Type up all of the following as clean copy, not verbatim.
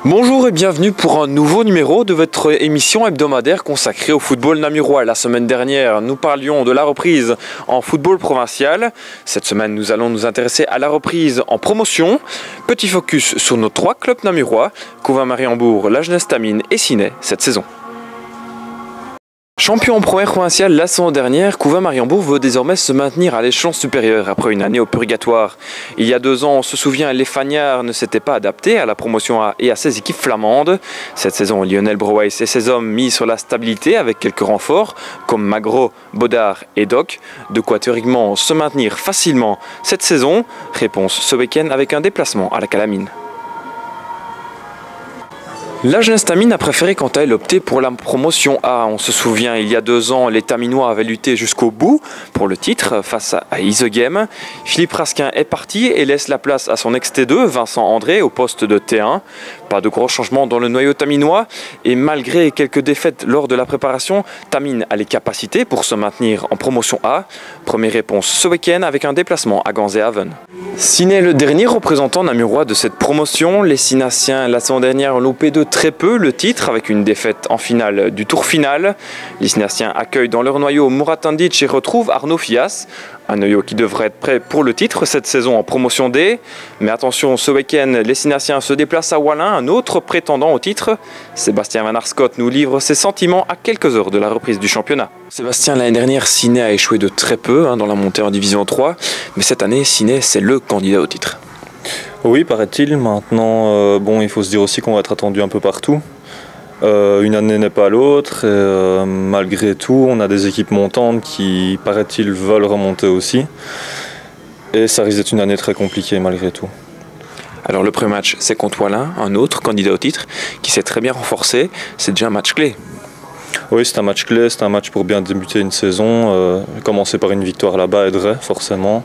Bonjour et bienvenue pour un nouveau numéro de votre émission hebdomadaire consacrée au football namurois. La semaine dernière, nous parlions de la reprise en football provincial. Cette semaine, nous allons nous intéresser à la reprise en promotion. Petit focus sur nos trois clubs namurois, Couvin-Mariembourg, La Jeunesse Tamine et Ciney cette saison. Champion en première provinciale la saison dernière, Couvin-Mariembourg veut désormais se maintenir à l'échelon supérieur après une année au purgatoire. Il y a 2 ans, on se souvient, les Fagnards ne s'étaient pas adaptés à la promotion A et à ses équipes flamandes. Cette saison, Lionel Brouwais et ses hommes mis sur la stabilité avec quelques renforts comme Magro, Baudard et Doc. De quoi théoriquement se maintenir facilement cette saison. Réponse ce week-end avec un déplacement à la Calamine. La Jeunesse Tamine a préféré quant à elle opter pour la promotion A. On se souvient, il y a 2 ans, les Taminois avaient lutté jusqu'au bout pour le titre face à Isegem. Philippe Raskin est parti et laisse la place à son ex-T2, Vincent André, au poste de T1. Pas de gros changements dans le noyau taminois et malgré quelques défaites lors de la préparation, Tamine a les capacités pour se maintenir en promotion A. Première réponse ce week-end avec un déplacement à Gans et Haven. Ciney, le dernier représentant namurois de cette promotion. Les Cinassiens, la saison dernière, ont loupé de très peu le titre avec une défaite en finale du tour final. Les Cinassiens accueillent dans leur noyau Murat Tandic et retrouvent Arnaud Fias. Un noyau qui devrait être prêt pour le titre cette saison en promotion D. Mais attention, ce week-end, les Cinassiens se déplacent à Wallin, un autre prétendant au titre. Sébastien Van Arscott nous livre ses sentiments à quelques heures de la reprise du championnat. Sébastien, l'année dernière, Ciney a échoué de très peu dans la montée en division 3. Mais cette année, Ciney, c'est le candidat au titre. Oui, paraît-il. Maintenant, il faut se dire aussi qu'on va être attendu un peu partout. Une année n'est pas l'autre, et malgré tout, on a des équipes montantes qui, paraît-il, veulent remonter aussi. Et ça risque d'être une année très compliquée malgré tout. Alors le premier match, c'est contre Wallin, un autre candidat au titre, qui s'est très bien renforcé. C'est déjà un match clé. Oui, c'est un match clé, c'est un match pour bien débuter une saison. Commencer par une victoire là-bas aiderait forcément,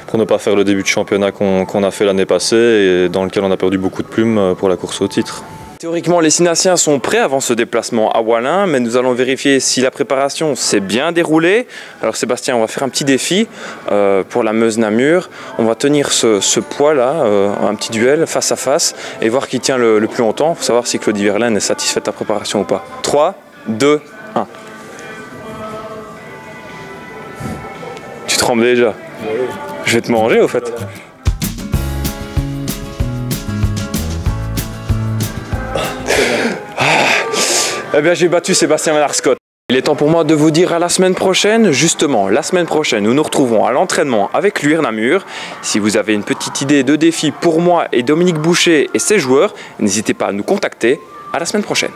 pour ne pas faire le début de championnat qu'on a fait l'année passée et dans lequel on a perdu beaucoup de plumes pour la course au titre. Théoriquement, les Cinassiens sont prêts avant ce déplacement à Wallin, mais nous allons vérifier si la préparation s'est bien déroulée. Alors Sébastien, on va faire un petit défi pour la Meuse-Namur. On va tenir ce poids-là, un petit duel face à face, et voir qui tient le plus longtemps. Il faut savoir si Claudie Verlaine est satisfait de ta préparation ou pas. 3, 2, 1. Tu trembles déjà? Oui. Je vais te manger au fait. Eh bien, j'ai battu Sébastien Van Arscott. Il est temps pour moi de vous dire à la semaine prochaine. Justement, la semaine prochaine, nous nous retrouvons à l'entraînement avec l'UIR Namur. Si vous avez une petite idée de défi pour moi et Dominique Boucher et ses joueurs, n'hésitez pas à nous contacter. À la semaine prochaine.